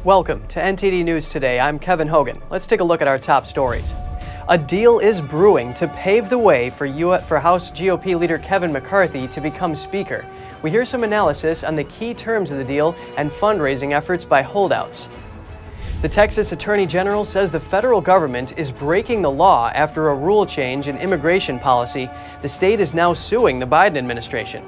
Welcome to NTD News Today. I'm Kevin Hogan. Let's take a look at our top stories. A deal is brewing to pave the way for House GOP leader Kevin McCarthy to become Speaker. We hear some analysis on the key terms of the deal and fundraising efforts by holdouts. The Texas Attorney General says the federal government is breaking the law after a rule change in immigration policy. The state is now suing the Biden administration.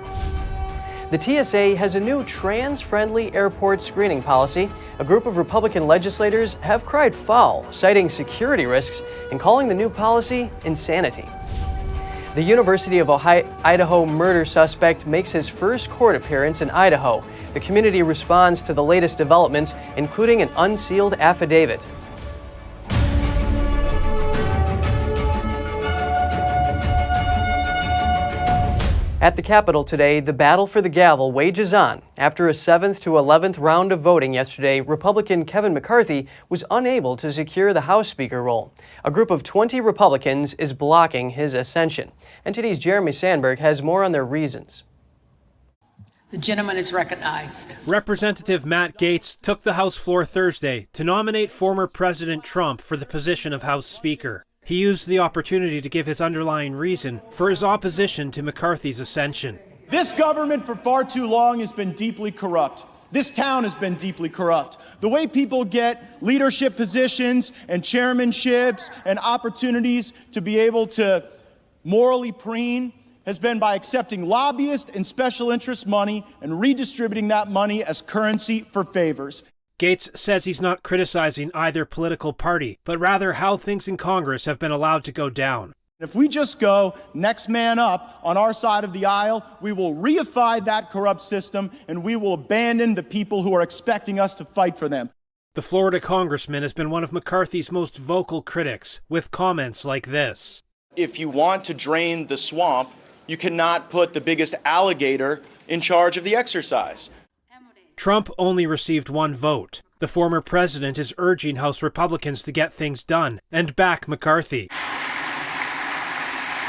The TSA has a new trans-friendly airport screening policy. A group of Republican legislators have cried foul, citing security risks and calling the new policy insanity. The University of Idaho murder suspect makes his first court appearance in Idaho. The community responds to the latest developments, including an unsealed affidavit. At the Capitol today, the battle for the gavel wages on. After a 7th to 11th round of voting yesterday, Republican Kevin McCarthy was unable to secure the House Speaker role. A group of 20 Republicans is blocking his ascension. NTD's Jeremy Sandberg has more on their reasons. The gentleman is recognized. Representative Matt Gaetz took the House floor Thursday to nominate former President Trump for the position of House Speaker. He used the opportunity to give his underlying reason for his opposition to McCarthy's ascension. This government for far too long has been deeply corrupt. This town has been deeply corrupt. The way people get leadership positions and chairmanships and opportunities to be able to morally preen has been by accepting lobbyist and special interest money and redistributing that money as currency for favors. Gaetz says he's not criticizing either political party, but rather how things in Congress have been allowed to go down. If we just go next man up on our side of the aisle, we will reify that corrupt system and we will abandon the people who are expecting us to fight for them. The Florida congressman has been one of McCarthy's most vocal critics, with comments like this. If you want to drain the swamp, you cannot put the biggest alligator in charge of the exercise. Trump only received one vote. The former president is urging House Republicans to get things done and back McCarthy.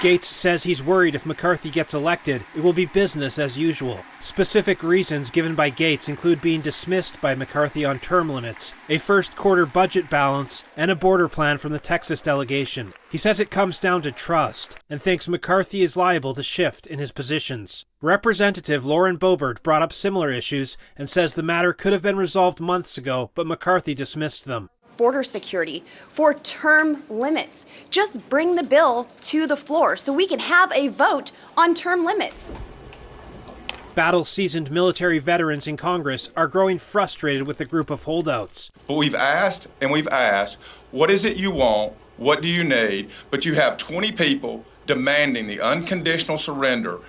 Gaetz says he's worried if McCarthy gets elected, it will be business as usual. Specific reasons given by Gaetz include being dismissed by McCarthy on term limits, a first quarter budget balance, and a border plan from the Texas delegation. He says it comes down to trust and thinks McCarthy is liable to shift in his positions. Representative Lauren Boebert brought up similar issues and says the matter could have been resolved months ago, but McCarthy dismissed them. Border security, for term limits. Just bring the bill to the floor so we can have a vote on term limits. Battle-seasoned military veterans in Congress are growing frustrated with a group of holdouts. But we've asked and we've asked, what is it you want? What do you need? But you have 20 people demanding the unconditional surrender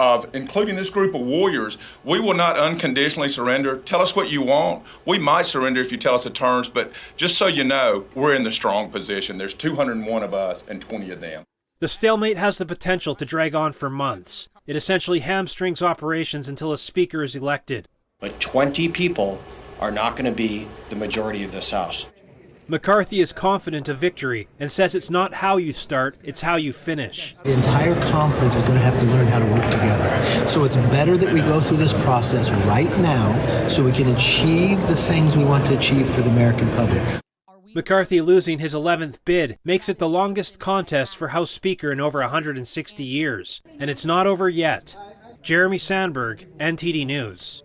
of, including this group of warriors. We will not unconditionally surrender. Tell us what you want. We might surrender if you tell us the terms, but just so you know, we're in the strong position. There's 201 of us and 20 of them. The stalemate has the potential to drag on for months. It essentially hamstrings operations until a speaker is elected. But 20 people are not going to be the majority of this House. McCarthy is confident of victory and says it's not how you start, it's how you finish. The entire conference is going to have to learn how to work together. So it's better that we go through this process right now so we can achieve the things we want to achieve for the American public. McCarthy losing his 11th bid makes it the longest contest for House Speaker in over 160 years. And it's not over yet. Jeremy Sandberg, NTD News.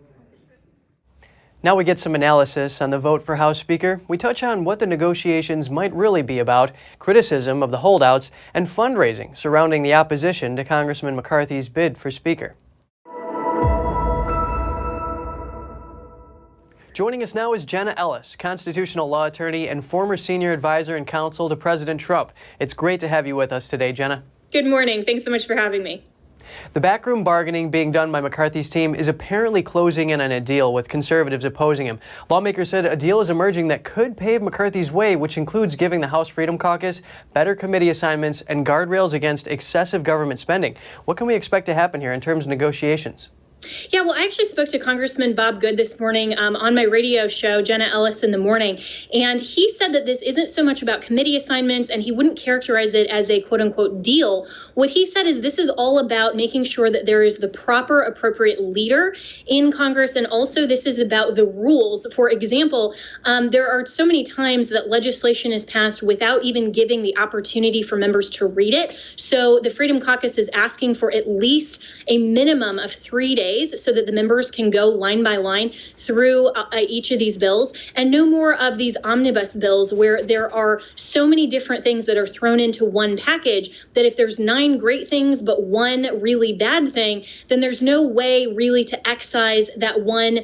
Now we get some analysis on the vote for House Speaker. We touch on what the negotiations might really be about, criticism of the holdouts, and fundraising surrounding the opposition to Congressman McCarthy's bid for Speaker. Joining us now is Jenna Ellis, constitutional law attorney and former senior advisor and counsel to President Trump. It's great to have you with us today, Jenna. Good morning. Thanks so much for having me. The backroom bargaining being done by McCarthy's team is apparently closing in on a deal with conservatives opposing him. Lawmakers said a deal is emerging that could pave McCarthy's way, which includes giving the House Freedom Caucus better committee assignments and guardrails against excessive government spending. What can we expect to happen here in terms of negotiations? Yeah, well, I actually spoke to Congressman Bob Good this morning on my radio show, Jenna Ellis in the Morning, and he said that this isn't so much about committee assignments, and he wouldn't characterize it as a quote-unquote deal. What he said is this is all about making sure that there is the proper, appropriate leader in Congress, and also this is about the rules. For example, there are so many times that legislation is passed without even giving the opportunity for members to read it. So the Freedom Caucus is asking for at least a minimum of 3 days so that the members can go line by line through each of these bills, and no more of these omnibus bills where there are so many different things that are thrown into one package that if there's 9 great things but one really bad thing, then there's no way really to excise that one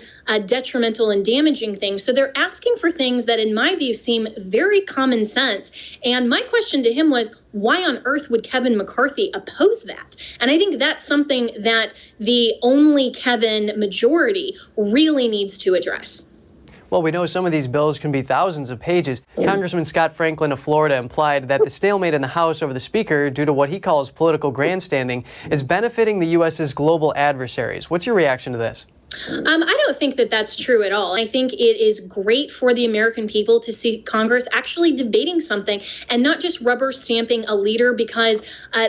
detrimental and damaging thing. So they're asking for things that in my view seem very common sense. And my question to him was, why on earth would Kevin McCarthy oppose that? And I think that's something that the only Kevin majority really needs to address. Well, we know some of these bills can be thousands of pages. Congressman Scott Franklin of Florida implied that the stalemate in the House over the Speaker, due to what he calls political grandstanding, is benefiting the U.S.'s global adversaries. What's your reaction to this? I don't think that that's true at all. I think it is great for the American people to see Congress actually debating something and not just rubber stamping a leader, because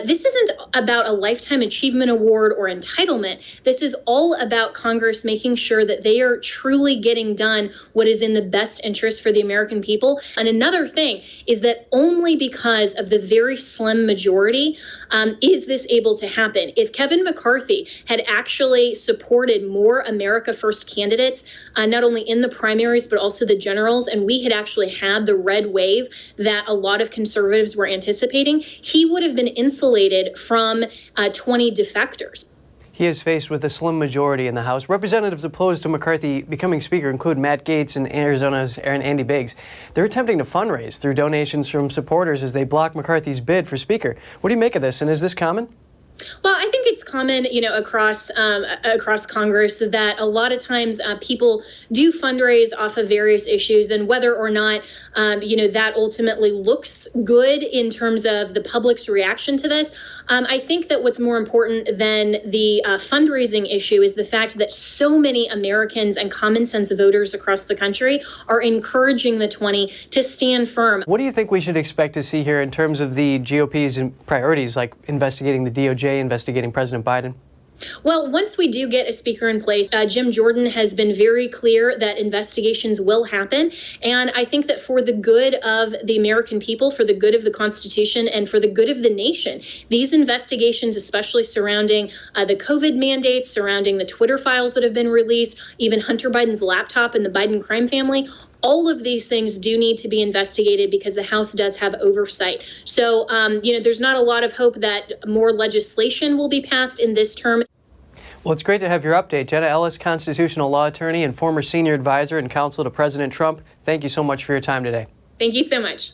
this isn't about a lifetime achievement award or entitlement. This is all about Congress making sure that they are truly getting done what is in the best interest for the American people. And another thing is that only because of the very slim majority is this able to happen. If Kevin McCarthy had actually supported more America First candidates, not only in the primaries, but also the generals, and we had actually had the red wave that a lot of conservatives were anticipating, he would have been insulated from 20 defectors. He is faced with a slim majority in the House. Representatives opposed to McCarthy becoming Speaker include Matt Gaetz and Arizona's Andy Biggs. They're attempting to fundraise through donations from supporters as they block McCarthy's bid for Speaker. What do you make of this, and is this common? Well, I think it's common, across Congress that a lot of times people do fundraise off of various issues, and whether or not, that ultimately looks good in terms of the public's reaction to this. I think that what's more important than the fundraising issue is the fact that so many Americans and common sense voters across the country are encouraging the 20 to stand firm. What do you think we should expect to see here in terms of the GOP's priorities, like investigating the DOJ, investigating President Biden? Well, once we do get a speaker in place, Jim Jordan has been very clear that investigations will happen. And I think that for the good of the American people, for the good of the Constitution, and for the good of the nation, these investigations, especially surrounding the COVID mandates, surrounding the Twitter files that have been released, even Hunter Biden's laptop and the Biden crime family, all of these things do need to be investigated because the House does have oversight. So, there's not a lot of hope that more legislation will be passed in this term. Well, it's great to have your update. Jenna Ellis, constitutional law attorney and former senior advisor and counsel to President Trump. Thank you so much for your time today. Thank you so much.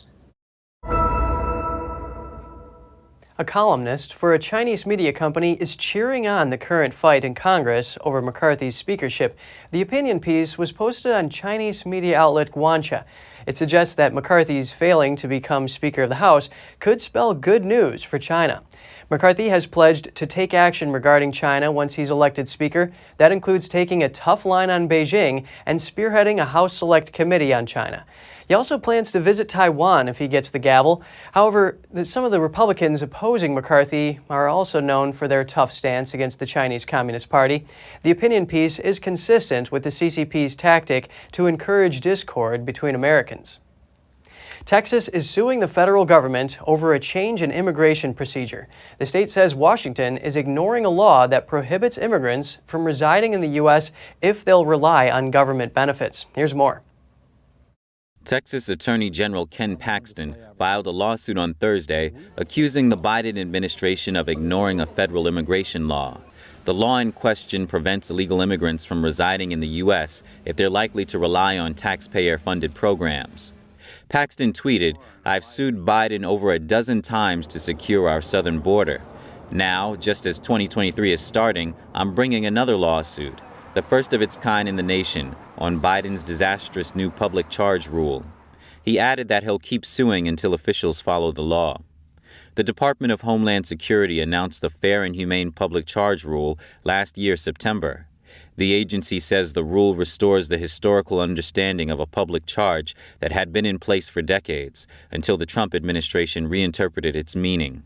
A columnist for a Chinese media company is cheering on the current fight in Congress over McCarthy's speakership. The opinion piece was posted on Chinese media outlet Guanxia. It suggests that McCarthy's failing to become Speaker of the House could spell good news for China. McCarthy has pledged to take action regarding China once he's elected Speaker. That includes taking a tough line on Beijing and spearheading a House Select Committee on China. He also plans to visit Taiwan if he gets the gavel. However, some of the Republicans opposing McCarthy are also known for their tough stance against the Chinese Communist Party. The opinion piece is consistent with the CCP's tactic to encourage discord between Americans. Texas is suing the federal government over a change in immigration procedure. The state says Washington is ignoring a law that prohibits immigrants from residing in the U.S. if they'll rely on government benefits. Here's more. Texas Attorney General Ken Paxton filed a lawsuit on Thursday accusing the Biden administration of ignoring a federal immigration law. The law in question prevents illegal immigrants from residing in the U.S. if they're likely to rely on taxpayer-funded programs. Paxton tweeted, "I've sued Biden over a dozen times to secure our southern border. Now, just as 2023 is starting, I'm bringing another lawsuit, the first of its kind in the nation, on Biden's disastrous new public charge rule." He added that he'll keep suing until officials follow the law. The Department of Homeland Security announced the Fair and Humane Public Charge Rule last year, September. The agency says the rule restores the historical understanding of a public charge that had been in place for decades until the Trump administration reinterpreted its meaning.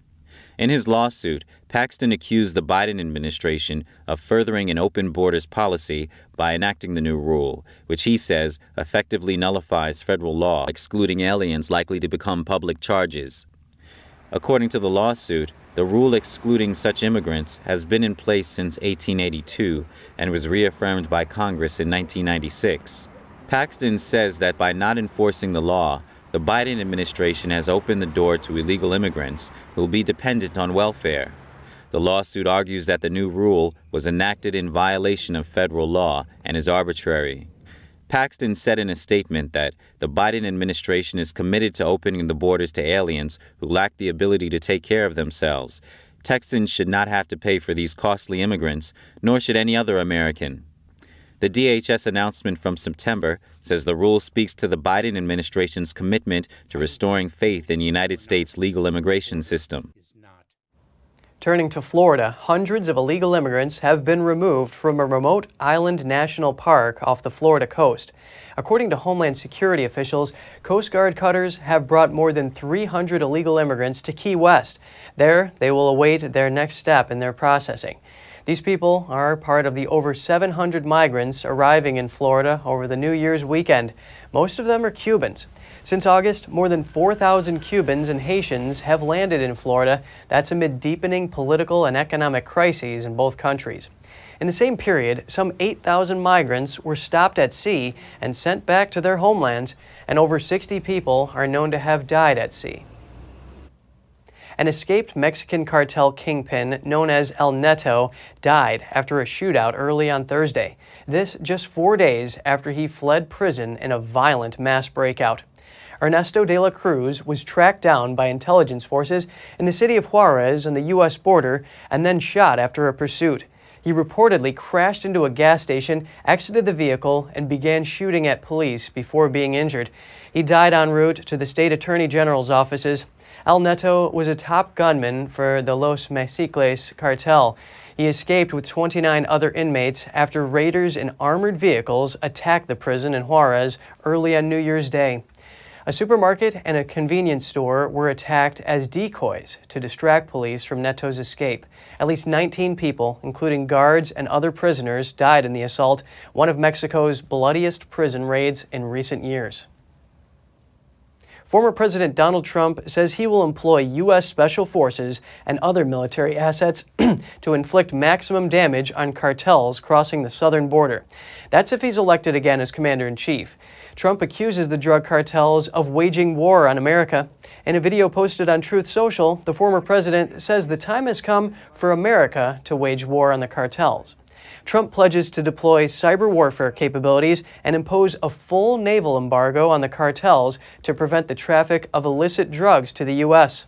In his lawsuit, Paxton accused the Biden administration of furthering an open borders policy by enacting the new rule, which he says effectively nullifies federal law excluding aliens likely to become public charges. According to the lawsuit, the rule excluding such immigrants has been in place since 1882 and was reaffirmed by Congress in 1996. Paxton says that by not enforcing the law, the Biden administration has opened the door to illegal immigrants who will be dependent on welfare. The lawsuit argues that the new rule was enacted in violation of federal law and is arbitrary. Paxton said in a statement that the Biden administration is committed to opening the borders to aliens who lack the ability to take care of themselves. Texans should not have to pay for these costly immigrants, nor should any other American. The DHS announcement from September says the rule speaks to the Biden administration's commitment to restoring faith in the United States legal immigration system. Turning to Florida, hundreds of illegal immigrants have been removed from a remote island national park off the Florida coast. According to Homeland Security officials, Coast Guard cutters have brought more than 300 illegal immigrants to Key West. There, they will await their next step in their processing. These people are part of the over 700 migrants arriving in Florida over the New Year's weekend. Most of them are Cubans. Since August, more than 4,000 Cubans and Haitians have landed in Florida. That's amid deepening political and economic crises in both countries. In the same period, some 8,000 migrants were stopped at sea and sent back to their homelands, and over 60 people are known to have died at sea. An escaped Mexican cartel kingpin known as El Neto died after a shootout early on Thursday. This just 4 days after he fled prison in a violent mass breakout. Ernesto de la Cruz was tracked down by intelligence forces in the city of Juarez on the U.S. border and then shot after a pursuit. He reportedly crashed into a gas station, exited the vehicle, and began shooting at police before being injured. He died en route to the state attorney general's offices. El Neto was a top gunman for the Los Mexicles cartel. He escaped with 29 other inmates after raiders in armored vehicles attacked the prison in Juarez early on New Year's Day. A supermarket and a convenience store were attacked as decoys to distract police from Neto's escape. At least 19 people, including guards and other prisoners, died in the assault, one of Mexico's bloodiest prison raids in recent years. Former President Donald Trump says he will employ U.S. Special Forces and other military assets to inflict maximum damage on cartels crossing the southern border. That's if he's elected again as commander-in-chief. Trump accuses the drug cartels of waging war on America. In a video posted on Truth Social, the former president says the time has come for America to wage war on the cartels. Trump pledges to deploy cyber warfare capabilities and impose a full naval embargo on the cartels to prevent the traffic of illicit drugs to the U.S.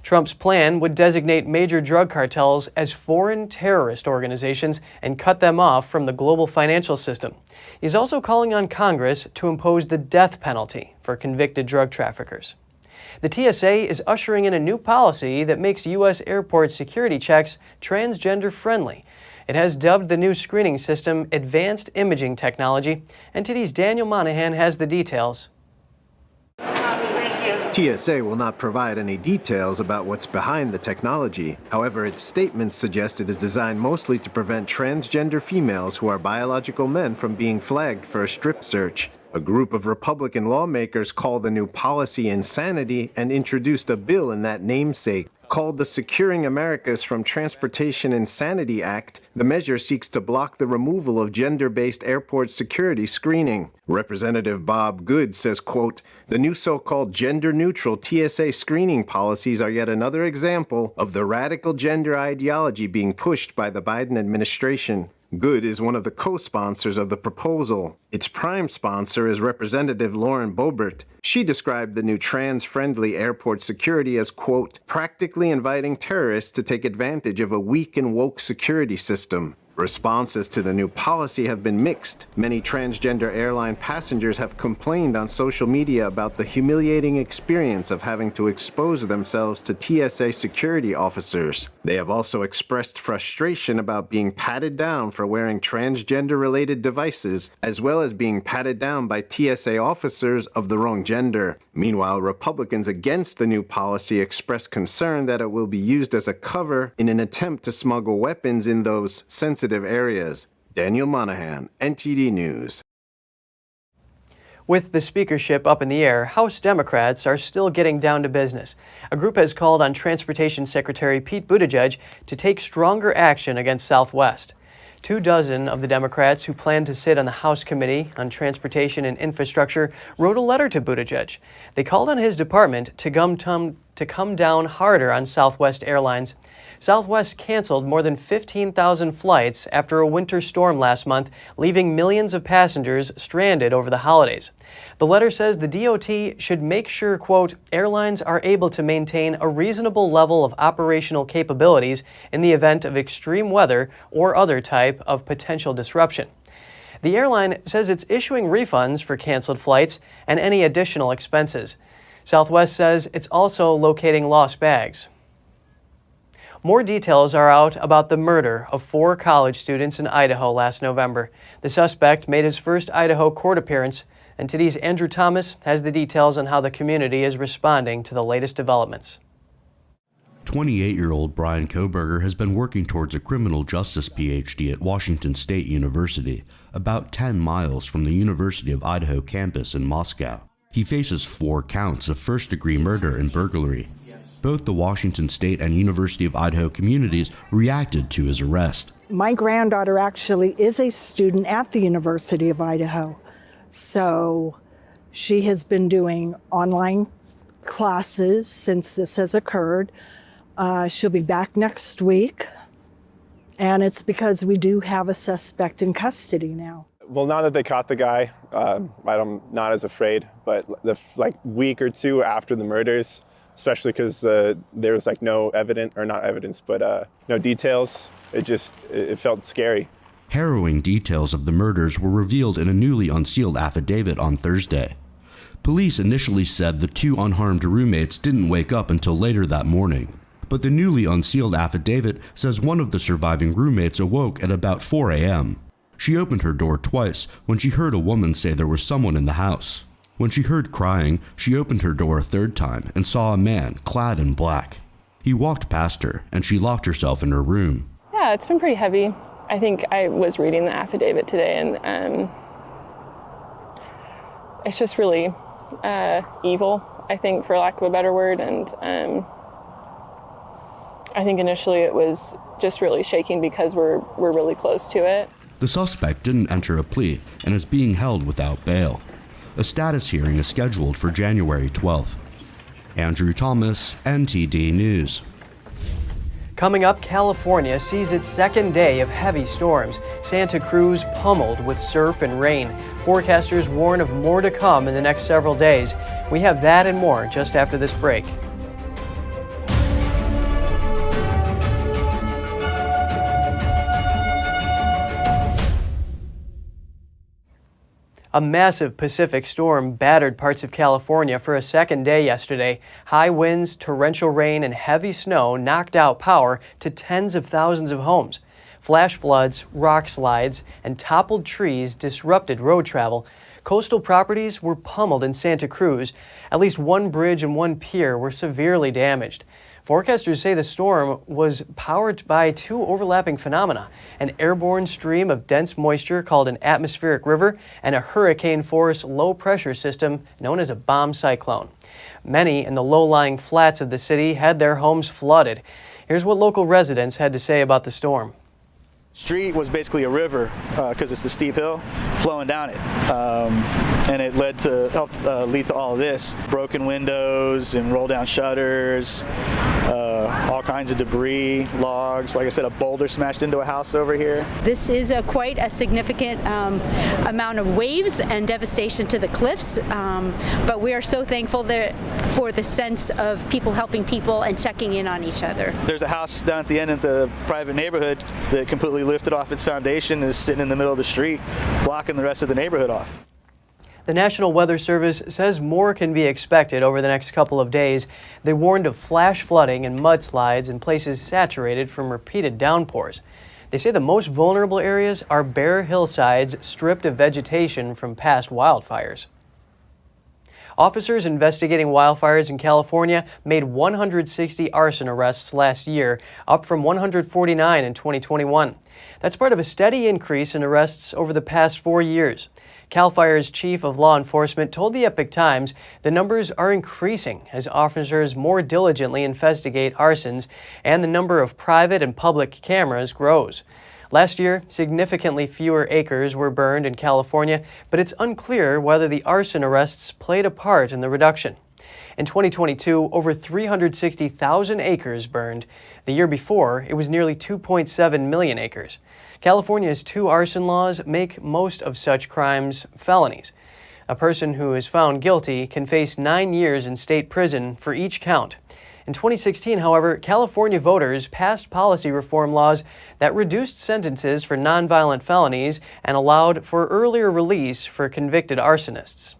Trump's plan would designate major drug cartels as foreign terrorist organizations and cut them off from the global financial system. He's also calling on Congress to impose the death penalty for convicted drug traffickers. The TSA is ushering in a new policy that makes U.S. airport security checks transgender friendly. It has dubbed the new screening system Advanced Imaging Technology. NTD's Daniel Monahan has the details. TSA will not provide any details about what's behind the technology. However, its statements suggest it is designed mostly to prevent transgender females who are biological men from being flagged for a strip search. A group of Republican lawmakers called the new policy insanity and introduced a bill in that namesake. Called the Securing Americas from Transportation Insanity Act, the measure seeks to block the removal of gender-based airport security screening. Representative Bob Good says, quote, "The new so-called gender-neutral TSA screening policies are yet another example of the radical gender ideology being pushed by the Biden administration." Good is one of the co-sponsors of the proposal. Its prime sponsor is Representative Lauren Boebert. She described the new trans-friendly airport security as, quote, "practically inviting terrorists to take advantage of a weak and woke security system." Responses to the new policy have been mixed. Many transgender airline passengers have complained on social media about the humiliating experience of having to expose themselves to TSA security officers. They have also expressed frustration about being patted down for wearing transgender-related devices, as well as being patted down by TSA officers of the wrong gender. Meanwhile, Republicans against the new policy express concern that it will be used as a cover in an attempt to smuggle weapons in those sensitive areas. Daniel Monahan, NTD News. With the speakership up in the air, House Democrats are still getting down to business. A group has called on Transportation Secretary Pete Buttigieg to take stronger action against Southwest. 24 of the Democrats who plan to sit on the House Committee on Transportation and Infrastructure wrote a letter to Buttigieg. They called on his department to come down harder on Southwest Airlines. Southwest canceled more than 15,000 flights after a winter storm last month, leaving millions of passengers stranded over the holidays. The letter says the DOT should make sure, quote, airlines are able to maintain a reasonable level of operational capabilities in the event of extreme weather or other type of potential disruption. The airline says it's issuing refunds for canceled flights and any additional expenses. Southwest says it's also locating lost bags. More details are out about the murder of 4 college students in Idaho last November. The suspect made his first Idaho court appearance, and NTD's Andrew Thomas has the details on how the community is responding to the latest developments. 28-year-old Brian Koberger has been working towards a criminal justice PhD at Washington State University, about 10 miles from the University of Idaho campus in Moscow. He faces 4 counts of first-degree murder and burglary. Both the Washington State and University of Idaho communities reacted to his arrest. My granddaughter actually is a student at the University of Idaho, so she has been doing online classes since this has occurred. She'll be back next week, and it's because we do have a suspect in custody now. Well, now that they caught the guy, I'm not as afraid, but the week or two after the murders, especially because there was no evidence, or not evidence, but no details. It felt scary. Harrowing details of the murders were revealed in a newly unsealed affidavit on Thursday. Police initially said the 2 unharmed roommates didn't wake up until later that morning, but the newly unsealed affidavit says one of the surviving roommates awoke at about 4 a.m. She opened her door twice when she heard a woman say there was someone in the house. When she heard crying, she opened her door a 3rd time and saw a man clad in black. He walked past her, and she locked herself in her room. Yeah, it's been pretty heavy. I think I was reading the affidavit today, and it's just really evil, I think, for lack of a better word. And I think initially it was just really shaking because we're really close to it. The suspect didn't enter a plea and is being held without bail. A status hearing is scheduled for January 12th. Andrew Thomas, NTD News. Coming up, California sees its 2nd day of heavy storms. Santa Cruz pummeled with surf and rain. Forecasters warn of more to come in the next several days. We have that and more just after this break. A massive Pacific storm battered parts of California for a 2nd day yesterday. High winds, torrential rain, and heavy snow knocked out power to tens of thousands of homes. Flash floods, rock slides, and toppled trees disrupted road travel. Coastal properties were pummeled in Santa Cruz. At least 1 bridge and 1 pier were severely damaged. Forecasters say the storm was powered by 2 overlapping phenomena, an airborne stream of dense moisture called an atmospheric river and a hurricane-force low-pressure system known as a bomb cyclone. Many in the low-lying flats of the city had their homes flooded. Here's what local residents had to say about the storm. Street was basically a river because it's the steep hill flowing down it, and it helped lead to all of this: broken windows and roll down shutters, all kinds of debris, logs. Like I said, a boulder smashed into a house over here. This is quite a significant amount of waves and devastation to the cliffs, but we are so thankful for the sense of people helping people and checking in on each other. There's a house down at the end of the private neighborhood that completely lifted off its foundation, is sitting in the middle of the street, blocking the rest of the neighborhood off. The National Weather Service says more can be expected over the next couple of days. They warned of flash flooding and mudslides in places saturated from repeated downpours. They say the most vulnerable areas are bare hillsides stripped of vegetation from past wildfires. Officers investigating wildfires in California made 160 arson arrests last year, up from 149 in 2021. That's part of a steady increase in arrests over the past 4 years. CAL FIRE's chief of law enforcement told the Epoch Times the numbers are increasing as officers more diligently investigate arsons and the number of private and public cameras grows. Last year, significantly fewer acres were burned in California, but it's unclear whether the arson arrests played a part in the reduction. In 2022, over 360,000 acres burned. The year before, it was nearly 2.7 million acres. California's 2 arson laws make most of such crimes felonies. A person who is found guilty can face 9 years in state prison for each count. In 2016, however, California voters passed policy reform laws that reduced sentences for nonviolent felonies and allowed for earlier release for convicted arsonists.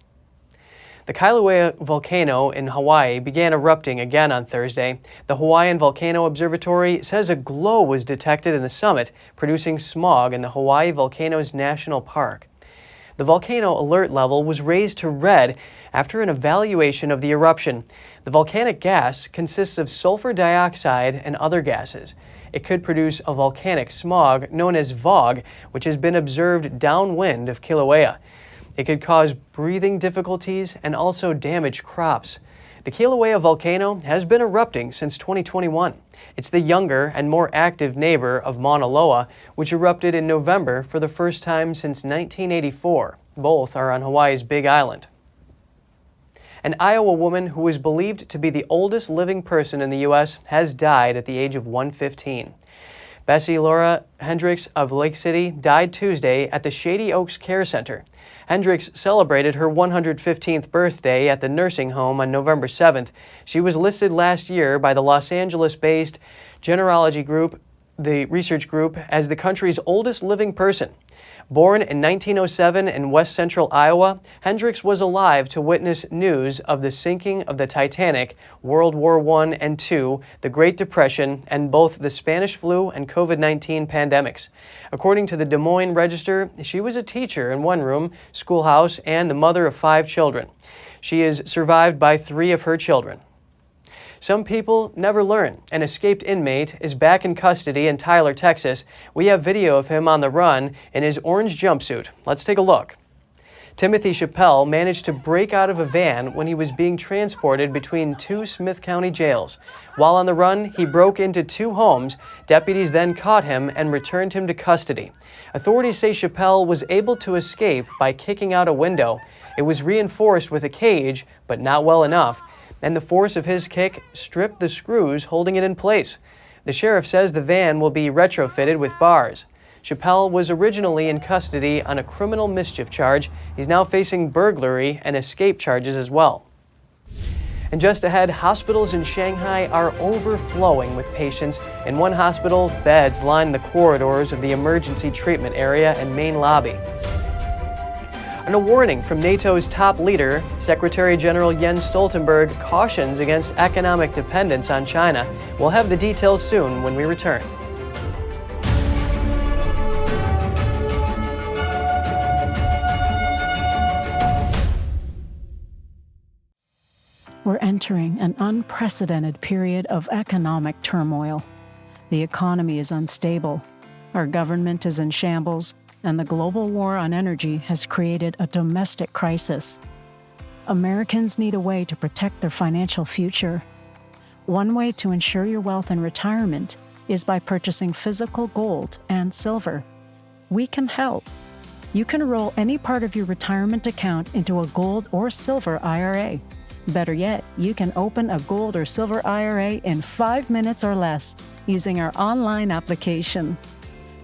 The Kilauea volcano in Hawaii began erupting again on Thursday. The Hawaiian Volcano Observatory says a glow was detected in the summit, producing smog in the Hawaii Volcanoes National Park. The volcano alert level was raised to red after an evaluation of the eruption. The volcanic gas consists of sulfur dioxide and other gases. It could produce a volcanic smog known as VOG, which has been observed downwind of Kilauea. It could cause breathing difficulties and also damage crops. The Kilauea volcano has been erupting since 2021. It's the younger and more active neighbor of Mauna Loa, which erupted in November for the first time since 1984. Both are on Hawaii's Big Island. An Iowa woman who is believed to be the oldest living person in the U.S. has died at the age of 115. Bessie Laura Hendricks of Lake City died Tuesday at the Shady Oaks Care Center. Hendricks celebrated her 115th birthday at the nursing home on November 7th. She was listed last year by the Los Angeles-based Generology Group, the research group, as the country's oldest living person. Born in 1907 in west central Iowa, Hendricks was alive to witness news of the sinking of the Titanic, World War I and II, the Great Depression, and both the Spanish flu and COVID-19 pandemics. According to the Des Moines Register, she was a teacher in one room, schoolhouse, and the mother of 5 children. She is survived by 3 of her children. Some people never learn. An escaped inmate is back in custody in Tyler, Texas. We have video of him on the run in his orange jumpsuit. Let's take a look. Timothy Chappelle managed to break out of a van when he was being transported between 2 Smith County jails. While on the run, he broke into 2 homes. Deputies then caught him and returned him to custody. Authorities say Chappelle was able to escape by kicking out a window. It was reinforced with a cage, but not well enough, and the force of his kick stripped the screws holding it in place. The sheriff says the van will be retrofitted with bars. Chappelle was originally in custody on a criminal mischief charge. He's now facing burglary and escape charges as well. And just ahead, hospitals in Shanghai are overflowing with patients. In one hospital, beds line the corridors of the emergency treatment area and main lobby. And a warning from NATO's top leader, Secretary General Jens Stoltenberg, cautions against economic dependence on China. We'll have the details soon when we return. We're entering an unprecedented period of economic turmoil. The economy is unstable, our government is in shambles, and the global war on energy has created a domestic crisis. Americans need a way to protect their financial future. One way to ensure your wealth in retirement is by purchasing physical gold and silver. We can help. You can roll any part of your retirement account into a gold or silver IRA. Better yet, you can open a gold or silver IRA in 5 minutes or less using our online application.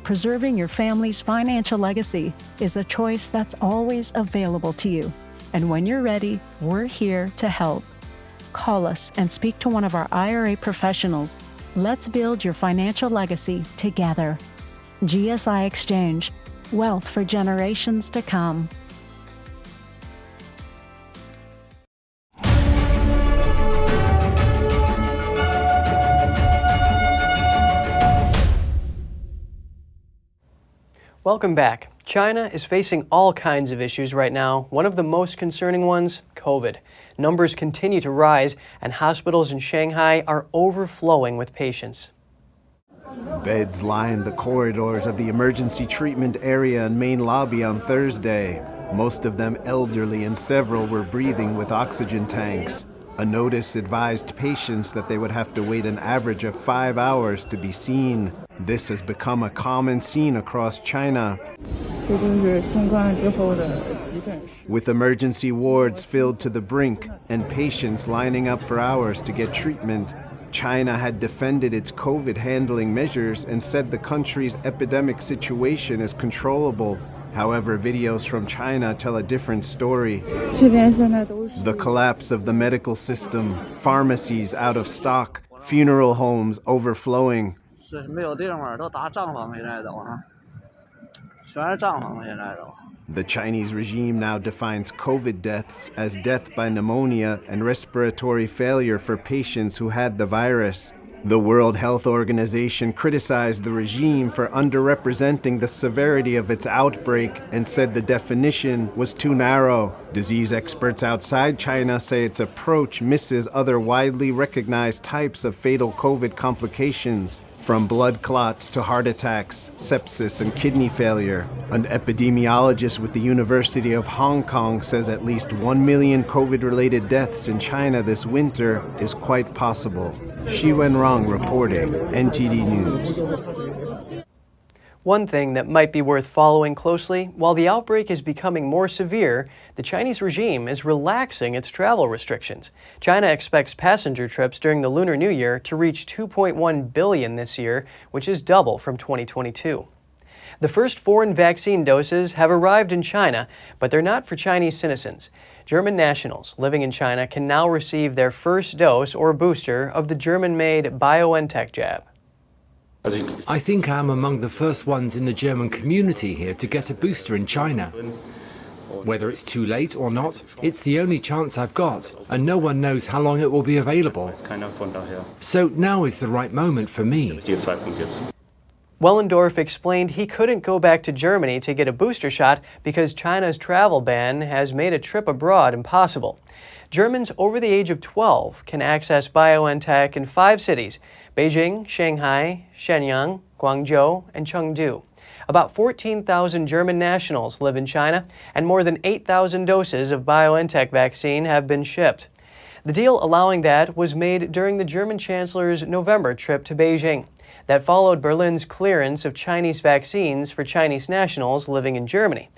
Preserving your family's financial legacy is a choice that's always available to you. And when you're ready, we're here to help. Call us and speak to one of our IRA professionals. Let's build your financial legacy together. GSI Exchange, wealth for generations to come. Welcome back. China is facing all kinds of issues right now. One of the most concerning ones, COVID. Numbers continue to rise, and hospitals in Shanghai are overflowing with patients. Beds lined the corridors of the emergency treatment area and main lobby on Thursday. Most of them elderly, and several were breathing with oxygen tanks. A notice advised patients that they would have to wait an average of 5 hours to be seen. This has become a common scene across China, with emergency wards filled to the brink and patients lining up for hours to get treatment. China had defended its COVID handling measures and said the country's epidemic situation is controllable. However, videos from China tell a different story. The collapse of the medical system, pharmacies out of stock, funeral homes overflowing. The Chinese regime now defines COVID deaths as death by pneumonia and respiratory failure for patients who had the virus. The World Health Organization criticized the regime for underrepresenting the severity of its outbreak and said the definition was too narrow. Disease experts outside China say its approach misses other widely recognized types of fatal COVID complications, from blood clots to heart attacks, sepsis, and kidney failure. An epidemiologist with the University of Hong Kong says at least 1 million COVID-related deaths in China this winter is quite possible. Shi Wenrong reporting, NTD News. One thing that might be worth following closely, while the outbreak is becoming more severe, the Chinese regime is relaxing its travel restrictions. China expects passenger trips during the Lunar New Year to reach 2.1 billion this year, which is double from 2022. The first foreign vaccine doses have arrived in China, but they're not for Chinese citizens. German nationals living in China can now receive their first dose or booster of the German-made BioNTech jab. I think I'm among the first ones in the German community here to get a booster in China. Whether it's too late or not, it's the only chance I've got, and no one knows how long it will be available. So now is the right moment for me. Wellendorf explained he couldn't go back to Germany to get a booster shot because China's travel ban has made a trip abroad impossible. Germans over the age of 12 can access BioNTech in 5 cities: Beijing, Shanghai, Shenyang, Guangzhou, and Chengdu. About 14,000 German nationals live in China, and more than 8,000 doses of BioNTech vaccine have been shipped. The deal allowing that was made during the German Chancellor's November trip to Beijing. That followed Berlin's clearance of Chinese vaccines for Chinese nationals living in Germany.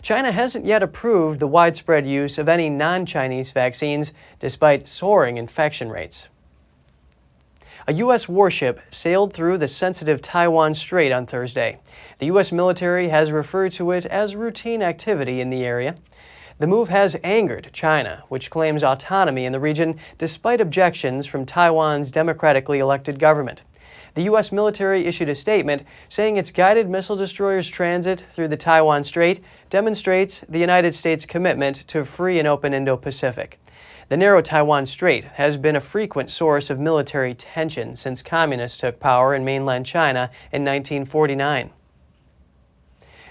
China hasn't yet approved the widespread use of any non-Chinese vaccines, despite soaring infection rates. A U.S. warship sailed through the sensitive Taiwan Strait on Thursday. The U.S. military has referred to it as routine activity in the area. The move has angered China, which claims autonomy in the region despite objections from Taiwan's democratically elected government. The U.S. military issued a statement saying its guided missile destroyers' transit through the Taiwan Strait demonstrates the United States' commitment to a free and open Indo-Pacific. The narrow Taiwan Strait has been a frequent source of military tension since communists took power in mainland China in 1949.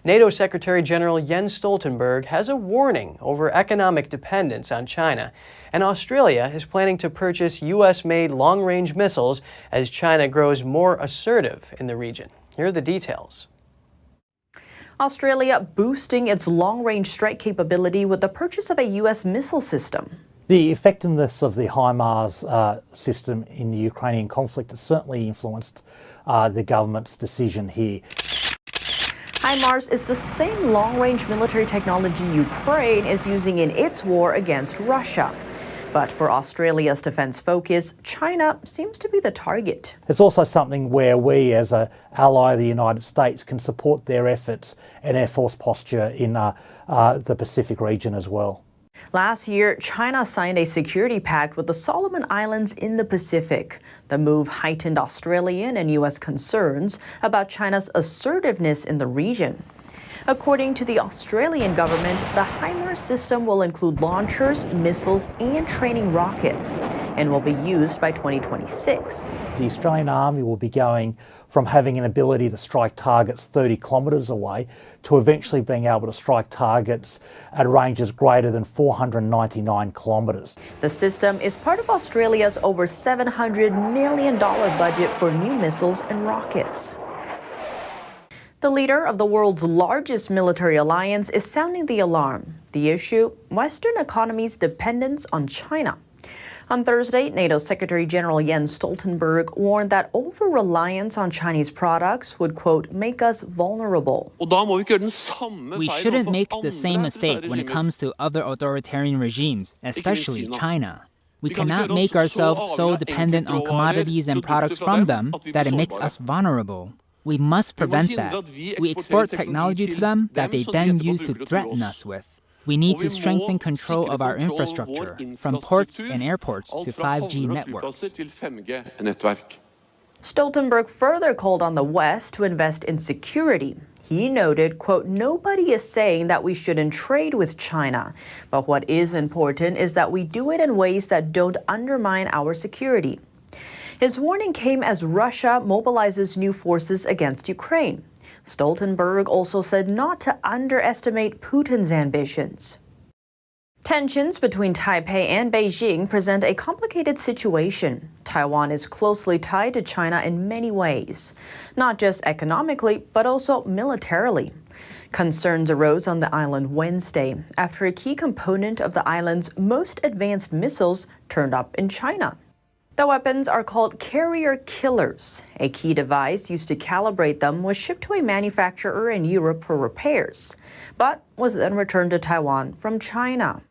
NATO Secretary General Jens Stoltenberg has a warning over economic dependence on China, and Australia is planning to purchase U.S.-made long-range missiles as China grows more assertive in the region. Here are the details. Australia boosting its long-range strike capability with the purchase of a U.S. missile system. The effectiveness of the HIMARS system in the Ukrainian conflict has certainly influenced the government's decision here. HIMARS is the same long-range military technology Ukraine is using in its war against Russia. But for Australia's defence focus, China seems to be the target. It's also something where we, as an ally of the United States, can support their efforts and Air Force posture in the Pacific region as well. Last year, China signed a security pact with the Solomon Islands in the Pacific. The move heightened Australian and U.S. concerns about China's assertiveness in the region. According to the Australian government, the HIMARS system will include launchers, missiles, and training rockets, and will be used by 2026. The Australian Army will be going from having an ability to strike targets 30 kilometres away to eventually being able to strike targets at ranges greater than 499 kilometres. The system is part of Australia's over $700 million budget for new missiles and rockets. The leader of the world's largest military alliance is sounding the alarm. The issue, Western economies' dependence on China. On Thursday, NATO Secretary General Jens Stoltenberg warned that over-reliance on Chinese products would, quote, make us vulnerable. We shouldn't make the same mistake when it comes to other authoritarian regimes, especially China. We cannot make ourselves so dependent on commodities and products from them that it makes us vulnerable. We must prevent that. We export technology to them that they then use to threaten us with. We need to strengthen control of our infrastructure, from ports and airports to 5G networks. Stoltenberg further called on the West to invest in security. He noted, quote, nobody is saying that we shouldn't trade with China, but what is important is that we do it in ways that don't undermine our security. His warning came as Russia mobilizes new forces against Ukraine. Stoltenberg also said not to underestimate Putin's ambitions. Tensions between Taipei and Beijing present a complicated situation. Taiwan is closely tied to China in many ways, not just economically, but also militarily. Concerns arose on the island Wednesday after a key component of the island's most advanced missiles turned up in China. The weapons are called carrier killers. A key device used to calibrate them was shipped to a manufacturer in Europe for repairs, but was then returned to Taiwan from China.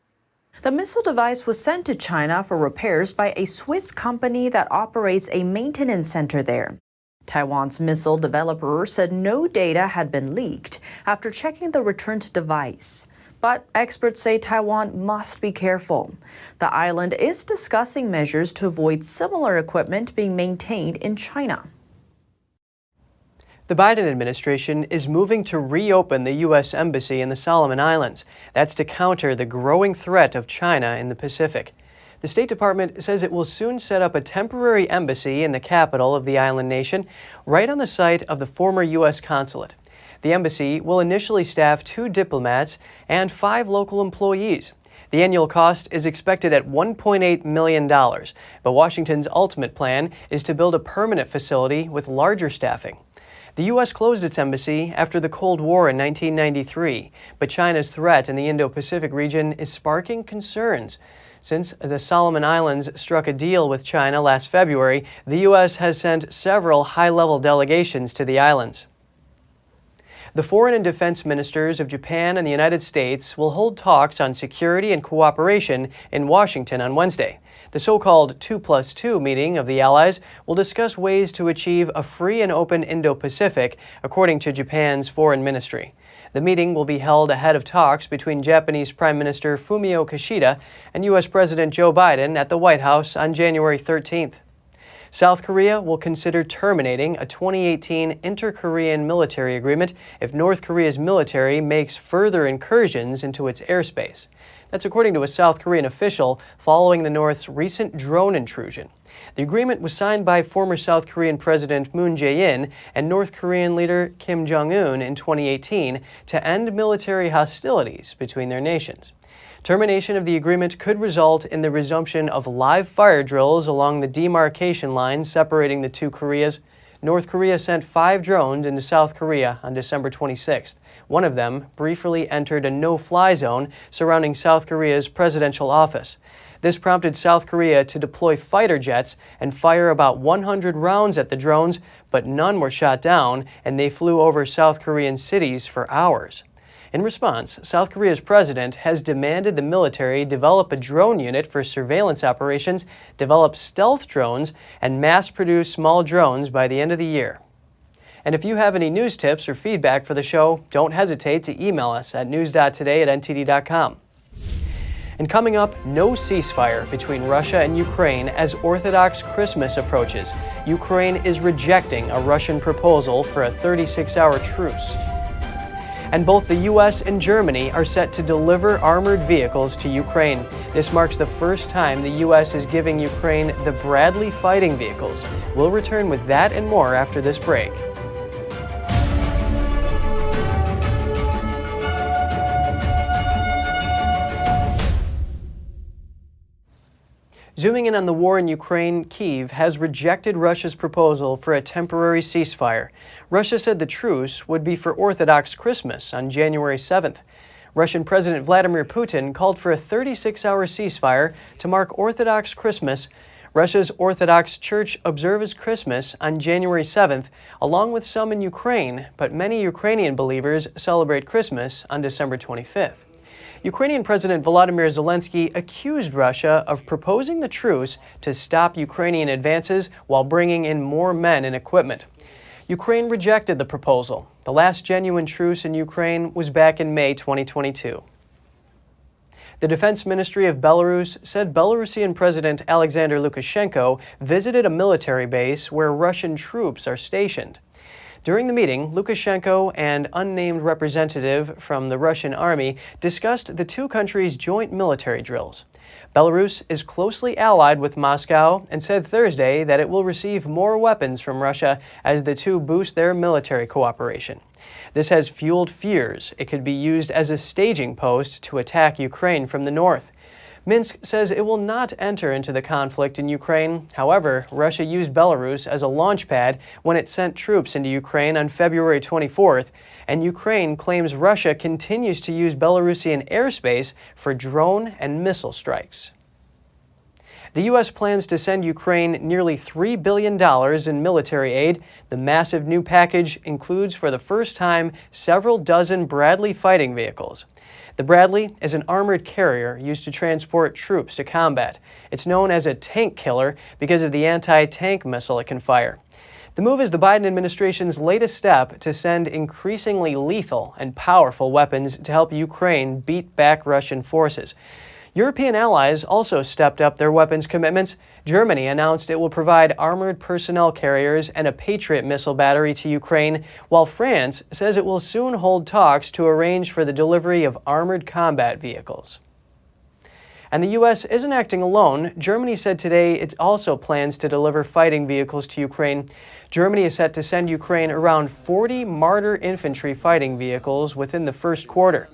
The missile device was sent to China for repairs by a Swiss company that operates a maintenance center there. Taiwan's missile developer said no data had been leaked after checking the returned device. But experts say Taiwan must be careful. The island is discussing measures to avoid similar equipment being maintained in China. The Biden administration is moving to reopen the U.S. Embassy in the Solomon Islands. That's to counter the growing threat of China in the Pacific. The State Department says it will soon set up a temporary embassy in the capital of the island nation, right on the site of the former U.S. consulate. The embassy will initially staff 2 diplomats and 5 local employees. The annual cost is expected at $1.8 million, but Washington's ultimate plan is to build a permanent facility with larger staffing. The U.S. closed its embassy after the Cold War in 1993, but China's threat in the Indo-Pacific region is sparking concerns. Since the Solomon Islands struck a deal with China last February, the U.S. has sent several high-level delegations to the islands. The foreign and defense ministers of Japan and the United States will hold talks on security and cooperation in Washington on Wednesday. The so-called 2+2 meeting of the allies will discuss ways to achieve a free and open Indo-Pacific, according to Japan's foreign ministry. The meeting will be held ahead of talks between Japanese Prime Minister Fumio Kishida and U.S. President Joe Biden at the White House on January 13th. South Korea will consider terminating a 2018 inter-Korean military agreement if North Korea's military makes further incursions into its airspace. That's according to a South Korean official following the North's recent drone intrusion. The agreement was signed by former South Korean President Moon Jae-in and North Korean leader Kim Jong-un in 2018 to end military hostilities between their nations. Termination of the agreement could result in the resumption of live fire drills along the demarcation line separating the two Koreas. North Korea sent 5 drones into South Korea on December 26th. One of them briefly entered a no-fly zone surrounding South Korea's presidential office. This prompted South Korea to deploy fighter jets and fire about 100 rounds at the drones, but none were shot down, and they flew over South Korean cities for hours. In response, South Korea's president has demanded the military develop a drone unit for surveillance operations, develop stealth drones, and mass-produce small drones by the end of the year. And if you have any news tips or feedback for the show, don't hesitate to email us at news.today@ntd.com. And coming up, no ceasefire between Russia and Ukraine as Orthodox Christmas approaches. Ukraine is rejecting a Russian proposal for a 36-hour truce. And both the U.S. and Germany are set to deliver armored vehicles to Ukraine. This marks the first time the U.S. is giving Ukraine the Bradley fighting vehicles. We'll return with that and more after this break. Zooming in on the war in Ukraine, Kyiv has rejected Russia's proposal for a temporary ceasefire. Russia said the truce would be for Orthodox Christmas on January 7th. Russian President Vladimir Putin called for a 36-hour ceasefire to mark Orthodox Christmas. Russia's Orthodox Church observes Christmas on January 7th, along with some in Ukraine, but many Ukrainian believers celebrate Christmas on December 25th. Ukrainian President Volodymyr Zelensky accused Russia of proposing the truce to stop Ukrainian advances while bringing in more men and equipment. Ukraine rejected the proposal. The last genuine truce in Ukraine was back in May 2022. The Defense Ministry of Belarus said Belarusian President Alexander Lukashenko visited a military base where Russian troops are stationed. During the meeting, Lukashenko and unnamed representative from the Russian army discussed the two countries' joint military drills. Belarus is closely allied with Moscow and said Thursday that it will receive more weapons from Russia as the two boost their military cooperation. This has fueled fears it could be used as a staging post to attack Ukraine from the north. Minsk says it will not enter into the conflict in Ukraine. However, Russia used Belarus as a launch pad when it sent troops into Ukraine on February 24th, and Ukraine claims Russia continues to use Belarusian airspace for drone and missile strikes. The U.S. plans to send Ukraine nearly $3 billion in military aid. The massive new package includes, for the first time, several dozen Bradley fighting vehicles. The Bradley is an armored carrier used to transport troops to combat. It's known as a tank killer because of the anti-tank missile it can fire. The move is the Biden administration's latest step to send increasingly lethal and powerful weapons to help Ukraine beat back Russian forces. European allies also stepped up their weapons commitments. Germany announced it will provide armored personnel carriers and a Patriot missile battery to Ukraine, while France says it will soon hold talks to arrange for the delivery of armored combat vehicles. And the U.S. isn't acting alone. Germany said today it also plans to deliver fighting vehicles to Ukraine. Germany is set to send Ukraine around 40 Marder infantry fighting vehicles within the first quarter.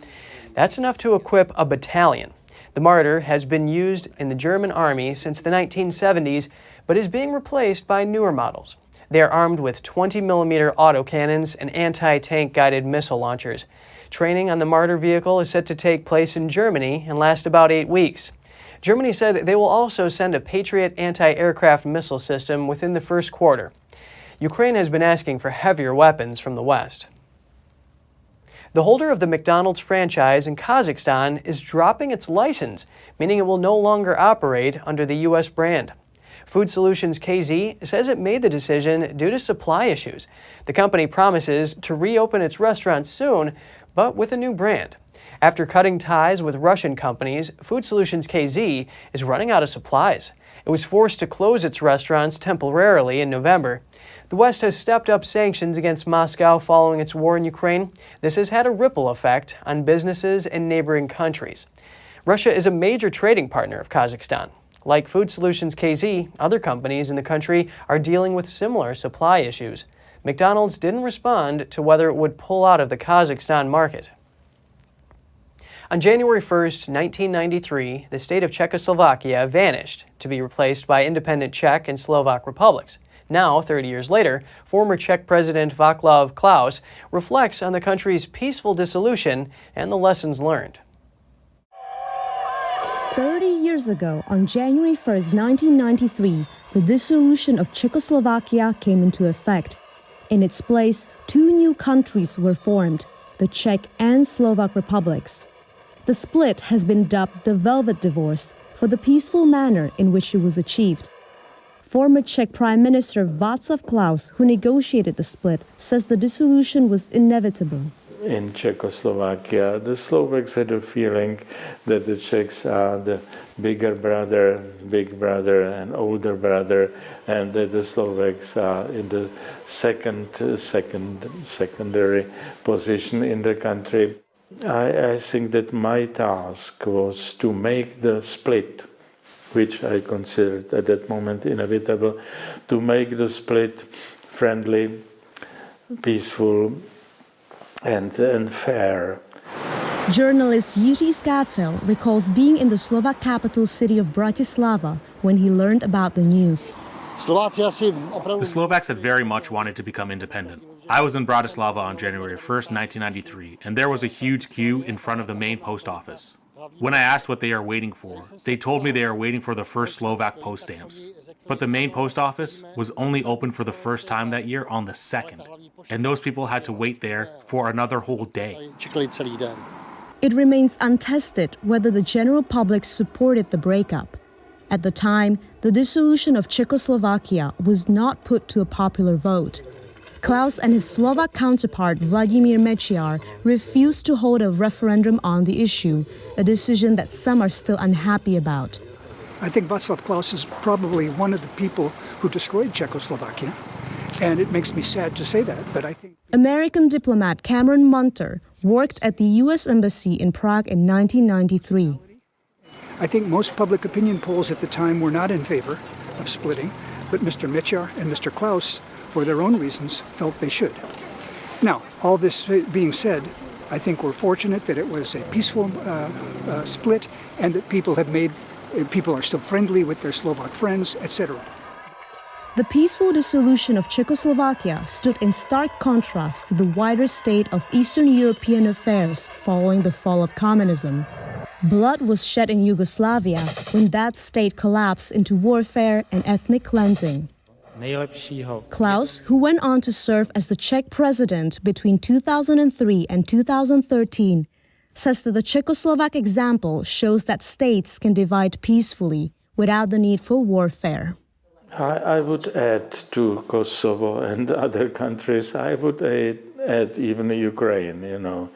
That's enough to equip a battalion. The Marder has been used in the German army since the 1970s, but is being replaced by newer models. They are armed with 20mm autocannons and anti-tank guided missile launchers. Training on the Marder vehicle is set to take place in Germany and last about 8 weeks. Germany said they will also send a Patriot anti-aircraft missile system within the first quarter. Ukraine has been asking for heavier weapons from the West. The holder of the McDonald's franchise in Kazakhstan is dropping its license, meaning it will no longer operate under the U.S. brand. Food Solutions KZ says it made the decision due to supply issues. The company promises to reopen its restaurants soon, but with a new brand. After cutting ties with Russian companies, Food Solutions KZ is running out of supplies. It was forced to close its restaurants temporarily in November. The West has stepped up sanctions against Moscow following its war in Ukraine. This has had a ripple effect on businesses in neighboring countries. Russia is a major trading partner of Kazakhstan. Like Food Solutions KZ, other companies in the country are dealing with similar supply issues. McDonald's didn't respond to whether it would pull out of the Kazakhstan market. On January 1st, 1993, the state of Czechoslovakia vanished to be replaced by independent Czech and Slovak republics. Now, 30 years later, former Czech President Václav Klaus reflects on the country's peaceful dissolution and the lessons learned. 30 years ago, on January 1st, 1993, the dissolution of Czechoslovakia came into effect. In its place, two new countries were formed, the Czech and Slovak republics. The split has been dubbed the Velvet Divorce for the peaceful manner in which it was achieved. Former Czech Prime Minister Václav Klaus, who negotiated the split, says the dissolution was inevitable. In Czechoslovakia, the Slovaks had a feeling that the Czechs are the bigger brother, big brother, and older brother, and that the Slovaks are in the secondary position in the country. I think that my task was to make the split, which I considered at that moment inevitable, to make the split friendly, peaceful, and fair. Journalist Jiří Skácel recalls being in the Slovak capital city of Bratislava when he learned about the news. The Slovaks had very much wanted to become independent. I was in Bratislava on January 1st, 1993, and there was a huge queue in front of the main post office. When I asked what they are waiting for, they told me they are waiting for the first Slovak post stamps. But the main post office was only open for the first time that year on the 2nd, and those people had to wait there for another whole day. It remains untested whether the general public supported the breakup. At the time, the dissolution of Czechoslovakia was not put to a popular vote. Klaus and his Slovak counterpart Vladimír Mečiar refused to hold a referendum on the issue, a decision that some are still unhappy about. I think Václav Klaus is probably one of the people who destroyed Czechoslovakia, and it makes me sad to say that, but I think... American diplomat Cameron Munter worked at the U.S. Embassy in Prague in 1993. I think most public opinion polls at the time were not in favor of splitting, but Mr. Mečiar and Mr. Klaus, for their own reasons, felt they should. Now, all this being said, I think we're fortunate that it was a peaceful split and that people are still friendly with their Slovak friends, etc. The peaceful dissolution of Czechoslovakia stood in stark contrast to the wider state of Eastern European affairs following the fall of communism. Blood was shed in Yugoslavia when that state collapsed into warfare and ethnic cleansing. Klaus, who went on to serve as the Czech president between 2003 and 2013, says that the Czechoslovak example shows that states can divide peacefully without the need for warfare. I would add to Kosovo and other countries, I would add even Ukraine, you know.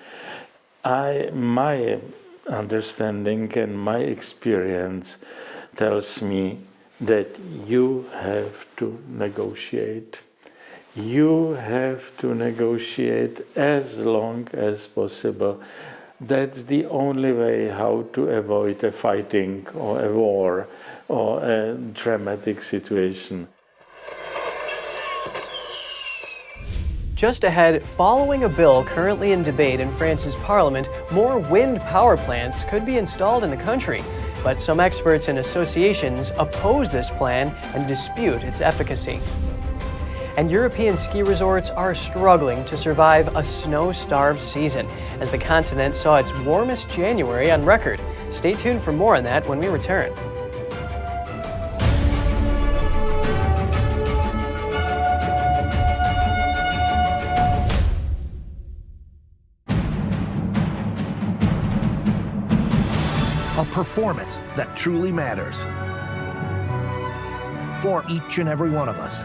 My understanding and my experience tells me that you have to negotiate. You have to negotiate as long as possible. That's the only way how to avoid a fighting or a war or a dramatic situation. Just ahead, following a bill currently in debate in France's parliament, more wind power plants could be installed in the country. But some experts and associations oppose this plan and dispute its efficacy. And European ski resorts are struggling to survive a snow-starved season as the continent saw its warmest January on record. Stay tuned for more on that when we return. A performance that truly matters for each and every one of us.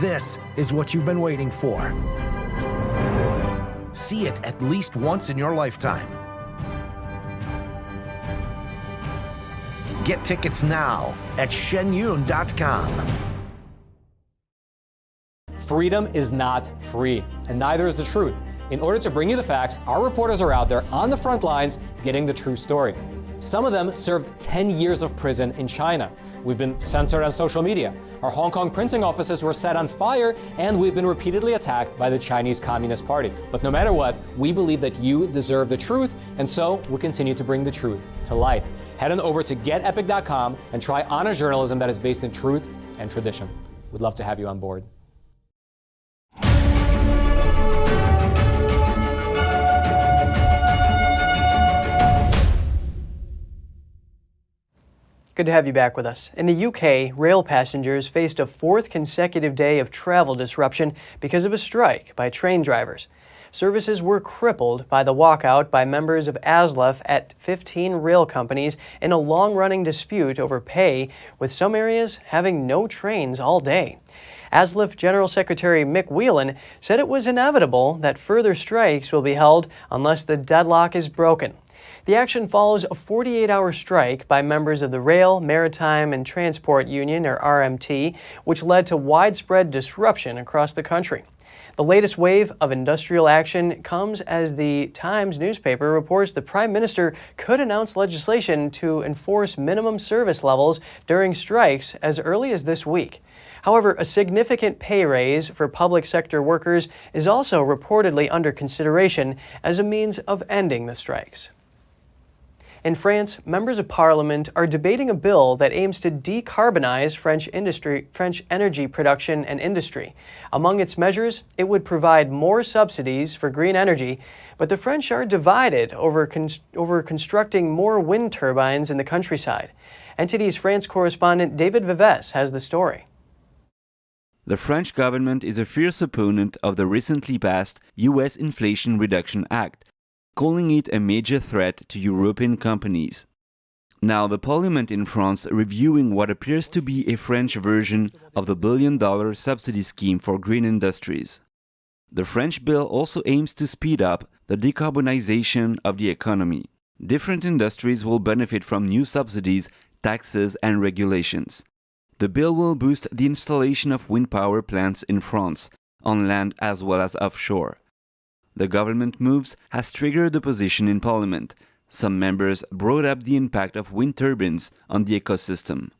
This is what you've been waiting for. See it at least once in your lifetime. Get tickets now at shenyun.com. Freedom is not free, and neither is the truth. In order to bring you the facts, our reporters are out there on the front lines getting the true story. Some of them served 10 years of prison in China. We've been censored on social media. Our Hong Kong printing offices were set on fire, and we've been repeatedly attacked by the Chinese Communist Party. But no matter what, we believe that you deserve the truth, and so we continue to bring the truth to light. Head on over to getepic.com and try honest journalism that is based in truth and tradition. We'd love to have you on board. Good to have you back with us. In the UK, rail passengers faced a fourth consecutive day of travel disruption because of a strike by train drivers. Services were crippled by the walkout by members of ASLEF at 15 rail companies in a long-running dispute over pay, with some areas having no trains all day. ASLEF General Secretary Mick Whelan said it was inevitable that further strikes will be held unless the deadlock is broken. The action follows a 48-hour strike by members of the Rail, Maritime and Transport Union, or RMT, which led to widespread disruption across the country. The latest wave of industrial action comes as the Times newspaper reports the Prime Minister could announce legislation to enforce minimum service levels during strikes as early as this week. However, a significant pay raise for public sector workers is also reportedly under consideration as a means of ending the strikes. In France, members of parliament are debating a bill that aims to decarbonize French energy production and industry. Among its measures, it would provide more subsidies for green energy, but the French are divided over constructing more wind turbines in the countryside. NTD's France correspondent David Vives has the story. The French government is a fierce opponent of the recently passed U.S. Inflation Reduction Act, calling it a major threat to European companies. Now, the parliament in France reviewing what appears to be a French version of the billion-dollar subsidy scheme for green industries. The French bill also aims to speed up the decarbonization of the economy. Different industries will benefit from new subsidies, taxes, and regulations. The bill will boost the installation of wind power plants in France, on land as well as offshore. The government moves has triggered opposition in Parliament. Some members brought up the impact of wind turbines on the ecosystem.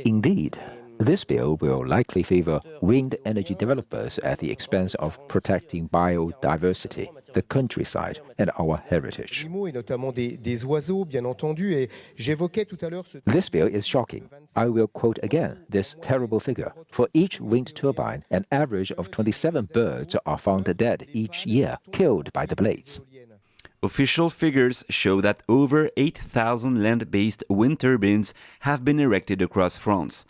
Indeed, this bill will likely favor wind energy developers at the expense of protecting biodiversity, the countryside, and our heritage. This bill is shocking. I will quote again this terrible figure. For each wind turbine, an average of 27 birds are found dead each year, killed by the blades. Official figures show that over 8,000 land-based wind turbines have been erected across France.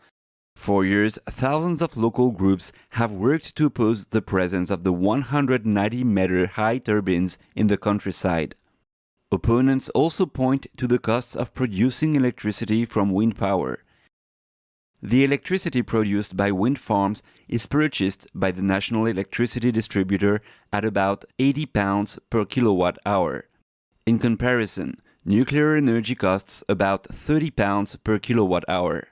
For years, thousands of local groups have worked to oppose the presence of the 190-meter-high turbines in the countryside. Opponents also point to the costs of producing electricity from wind power. The electricity produced by wind farms is purchased by the national electricity distributor at about £80 per kilowatt-hour. In comparison, nuclear energy costs about £30 per kilowatt-hour.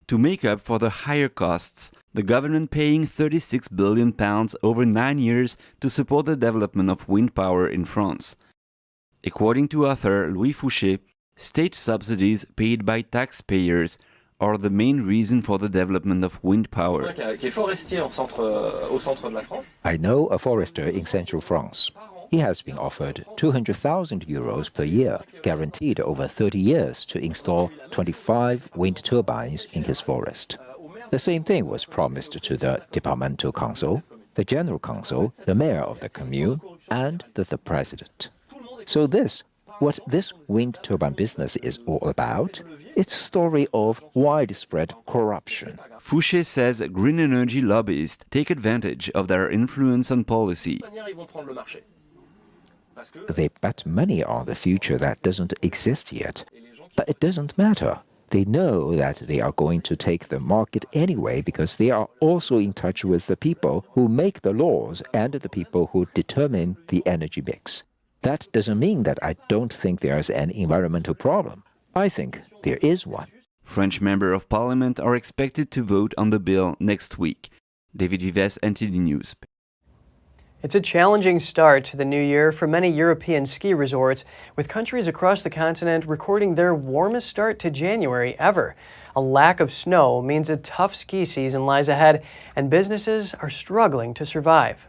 To make up for the higher costs, the government paying £36 billion over 9 years to support the development of wind power in France. According to author Louis Fouché, state subsidies paid by taxpayers are the main reason for the development of wind power. I know a forester in central France. He has been offered €200,000 per year, guaranteed over 30 years to install 25 wind turbines in his forest. The same thing was promised to the departmental council, the general council, the mayor of the commune, and the president. So what this wind turbine business is all about, it's a story of widespread corruption. Fouché says green energy lobbyists take advantage of their influence on policy. They bet money on the future that doesn't exist yet. But it doesn't matter. They know that they are going to take the market anyway because they are also in touch with the people who make the laws and the people who determine the energy mix. That doesn't mean that I don't think there's an environmental problem. I think there is one. French members of parliament are expected to vote on the bill next week. David Vives, NTD News. It's a challenging start to the new year for many European ski resorts, with countries across the continent recording their warmest start to January ever. A lack of snow means a tough ski season lies ahead, and businesses are struggling to survive.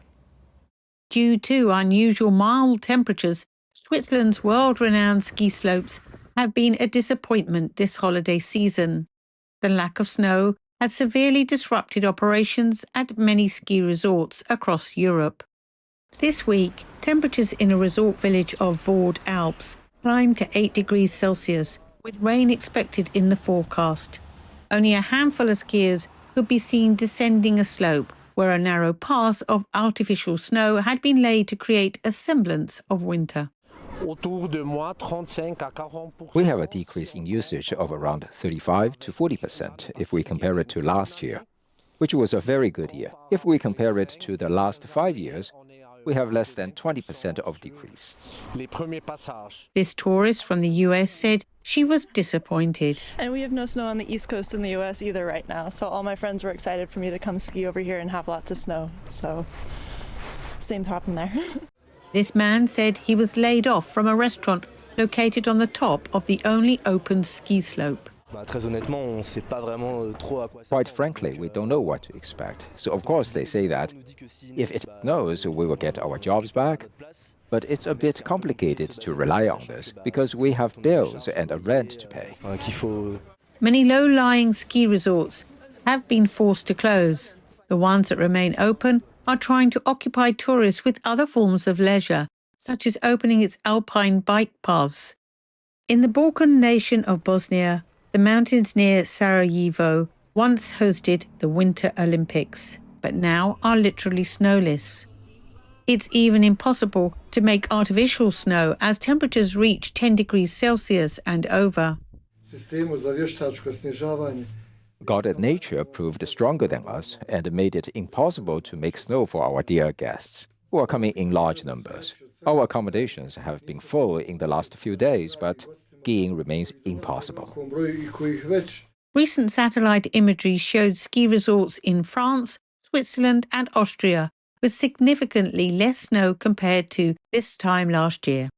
Due to unusual mild temperatures, Switzerland's world-renowned ski slopes have been a disappointment this holiday season. The lack of snow has severely disrupted operations at many ski resorts across Europe. This week, temperatures in a resort village of Vord Alps climbed to 8 degrees Celsius, with rain expected in the forecast. Only a handful of skiers could be seen descending a slope where a narrow path of artificial snow had been laid to create a semblance of winter. We have a decrease in usage of around 35 to 40% if we compare it to last year, which was a very good year. If we compare it to the last 5 years, we have less than 20% of decrease. This tourist from the US said she was disappointed. And we have no snow on the East Coast in the US either right now, so all my friends were excited for me to come ski over here and have lots of snow. So, same problem there. This man said he was laid off from a restaurant located on the top of the only open ski slope. Quite frankly, we don't know what to expect. So of course they say that if it snows, we will get our jobs back. But it's a bit complicated to rely on this because we have bills and a rent to pay. Many low-lying ski resorts have been forced to close. The ones that remain open are trying to occupy tourists with other forms of leisure, such as opening its alpine bike paths. In the Balkan nation of Bosnia, the mountains near Sarajevo once hosted the Winter Olympics, but now are literally snowless. It's even impossible to make artificial snow as temperatures reach 10 degrees Celsius and over. God and nature proved stronger than us and made it impossible to make snow for our dear guests, who are coming in large numbers. Our accommodations have been full in the last few days, but skiing remains impossible. Recent satellite imagery showed ski resorts in France, Switzerland and Austria with significantly less snow compared to this time last year.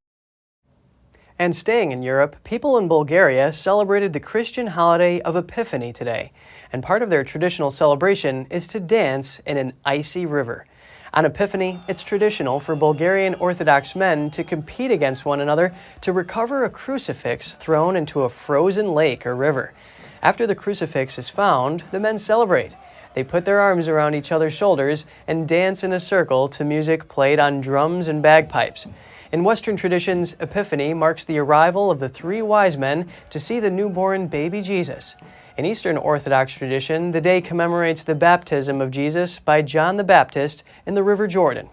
And staying in Europe, people in Bulgaria celebrated the Christian holiday of Epiphany today. And part of their traditional celebration is to dance in an icy river. On Epiphany, it's traditional for Bulgarian Orthodox men to compete against one another to recover a crucifix thrown into a frozen lake or river. After the crucifix is found, the men celebrate. They put their arms around each other's shoulders and dance in a circle to music played on drums and bagpipes. In Western traditions, Epiphany marks the arrival of the three wise men to see the newborn baby Jesus. In Eastern Orthodox tradition, the day commemorates the baptism of Jesus by John the Baptist in the River Jordan.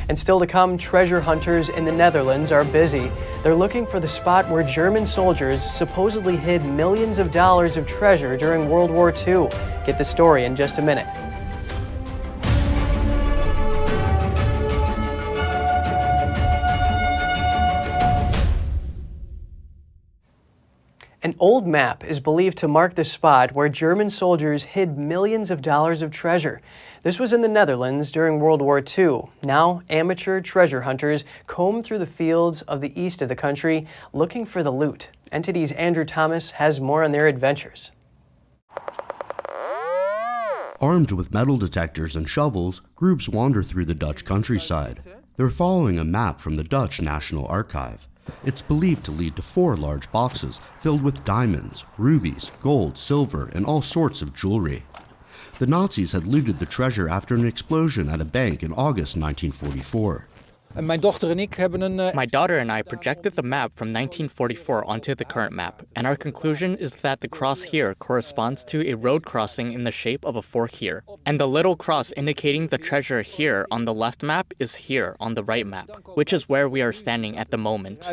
And still to come, treasure hunters in the Netherlands are busy. They're looking for the spot where German soldiers supposedly hid millions of dollars of treasure during World War II. Get the story in just a minute. An old map is believed to mark the spot where German soldiers hid millions of dollars of treasure. This was in the Netherlands during World War II. Now, amateur treasure hunters comb through the fields of the east of the country looking for the loot. NTD's Andrew Thomas has more on their adventures. Armed with metal detectors and shovels, groups wander through the Dutch countryside. They're following a map from the Dutch National Archive. It's believed to lead to 4 large boxes filled with diamonds, rubies, gold, silver, and all sorts of jewelry. The Nazis had looted the treasure after an explosion at a bank in August 1944. My daughter and I projected the map from 1944 onto the current map, and our conclusion is that the cross here corresponds to a road crossing in the shape of a fork here, and the little cross indicating the treasure here on the left map is here on the right map, which is where we are standing at the moment.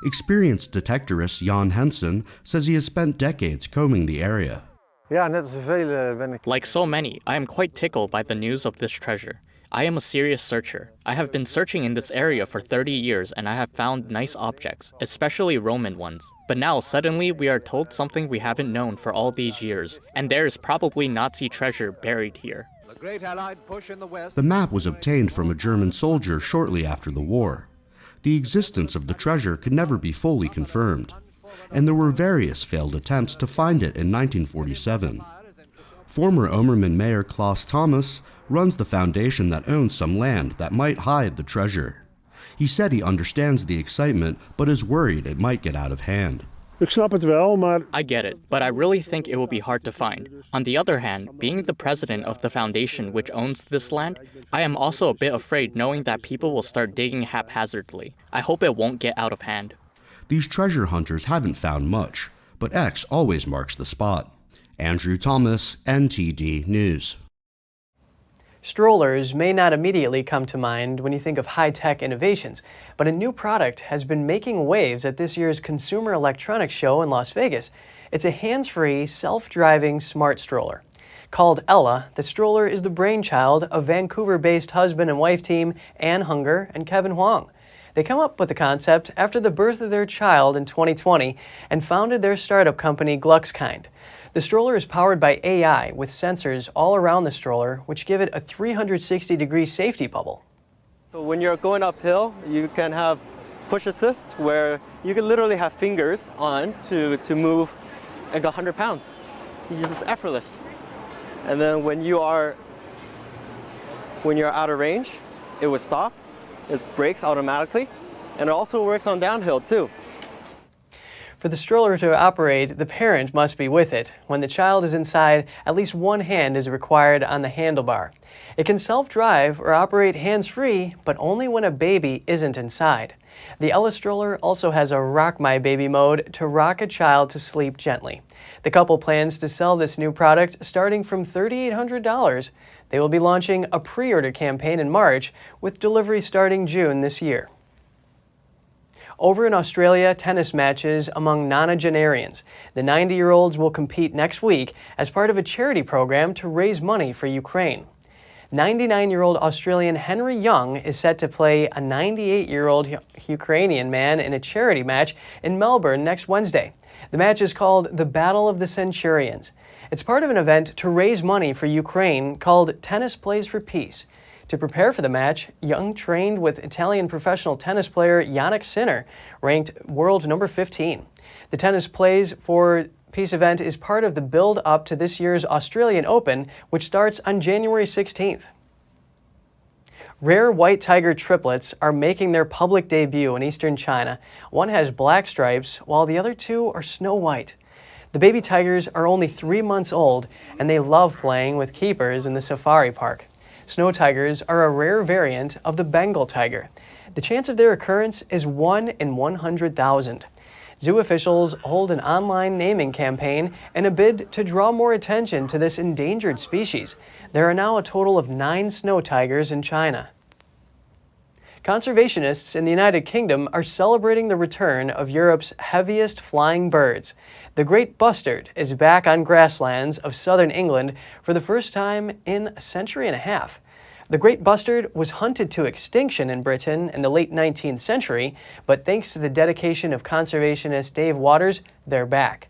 Experienced detectorist Jan Hensen says he has spent decades combing the area. Like so many, I am quite tickled by the news of this treasure. I am a serious searcher. I have been searching in this area for 30 years and I have found nice objects, especially Roman ones. But now suddenly we are told something we haven't known for all these years, and there is probably Nazi treasure buried here. The map was obtained from a German soldier shortly after the war. The existence of the treasure could never be fully confirmed, and there were various failed attempts to find it in 1947. Former Omerman Mayor Klaus Thomas runs the foundation that owns some land that might hide the treasure. He said he understands the excitement, but is worried it might get out of hand. I get it, but I really think it will be hard to find. On the other hand, being the president of the foundation which owns this land, I am also a bit afraid knowing that people will start digging haphazardly. I hope it won't get out of hand. These treasure hunters haven't found much, but X always marks the spot. Andrew Thomas, NTD News. Strollers may not immediately come to mind when you think of high-tech innovations, but a new product has been making waves at this year's Consumer Electronics Show in Las Vegas. It's a hands-free, self-driving smart stroller. Called Ella, the stroller is the brainchild of Vancouver-based husband and wife team Ann Hunger and Kevin Huang. They come up with the concept after the birth of their child in 2020 and founded their startup company Gluxkind. The stroller is powered by AI with sensors all around the stroller, which give it a 360-degree safety bubble. So when you're going uphill, you can have push assist, where you can literally have fingers on to move like 100 pounds. It's just effortless. And then when you're out of range, it would stop. It brakes automatically, and it also works on downhill too. For the stroller to operate, the parent must be with it. When the child is inside, at least one hand is required on the handlebar. It can self-drive or operate hands-free, but only when a baby isn't inside. The Ellis stroller also has a Rock My Baby mode to rock a child to sleep gently. The couple plans to sell this new product starting from $3,800. They will be launching a pre-order campaign in March, with delivery starting June this year. Over in Australia, tennis matches among nonagenarians. The 90-year-olds will compete next week as part of a charity program to raise money for Ukraine. 99-year-old Australian Henry Young is set to play a 98-year-old Ukrainian man in a charity match in Melbourne next Wednesday. The match is called the Battle of the Centurions. It's part of an event to raise money for Ukraine called Tennis Plays for Peace. To prepare for the match, Young trained with Italian professional tennis player Yannick Sinner, ranked world number 15. The Tennis Plays for Peace event is part of the build-up to this year's Australian Open, which starts on January 16th. Rare white tiger triplets are making their public debut in eastern China. One has black stripes, while the other two are snow white. The baby tigers are only 3 months old, and they love playing with keepers in the safari park. Snow tigers are a rare variant of the Bengal tiger. The chance of their occurrence is 1 in 100,000. Zoo officials hold an online naming campaign in a bid to draw more attention to this endangered species. There are now a total of 9 snow tigers in China. Conservationists in the United Kingdom are celebrating the return of Europe's heaviest flying birds. The great bustard is back on grasslands of southern England for the first time in a century and a half. The great bustard was hunted to extinction in Britain in the late 19th century, but thanks to the dedication of conservationist Dave Waters, they're back.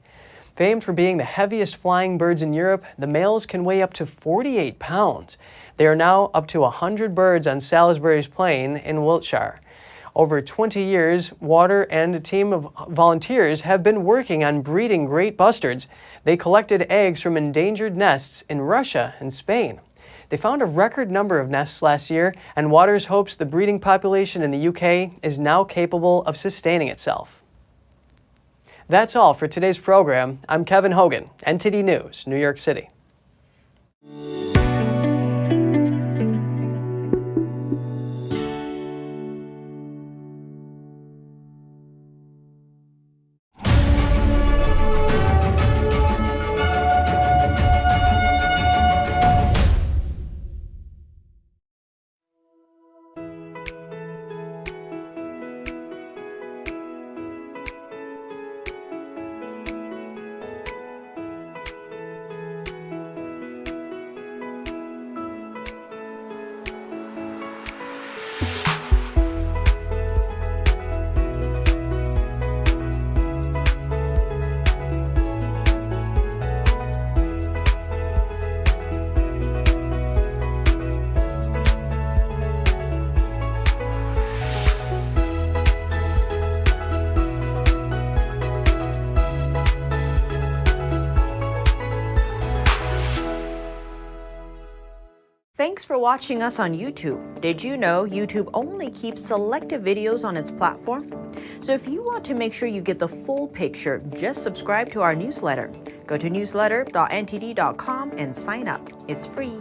Famed for being the heaviest flying birds in Europe, the males can weigh up to 48 pounds. They are now up to 100 birds on Salisbury's Plain in Wiltshire. Over 20 years, Water and a team of volunteers have been working on breeding great bustards. They collected eggs from endangered nests in Russia and Spain. They found a record number of nests last year, and Waters hopes the breeding population in the UK is now capable of sustaining itself. That's all for today's program. I'm Kevin Hogan, NTD News, New York City. Thanks for watching us on YouTube. Did you know YouTube only keeps selective videos on its platform? So if you want to make sure you get the full picture, just subscribe to our newsletter. Go to newsletter.ntd.com and sign up. It's free.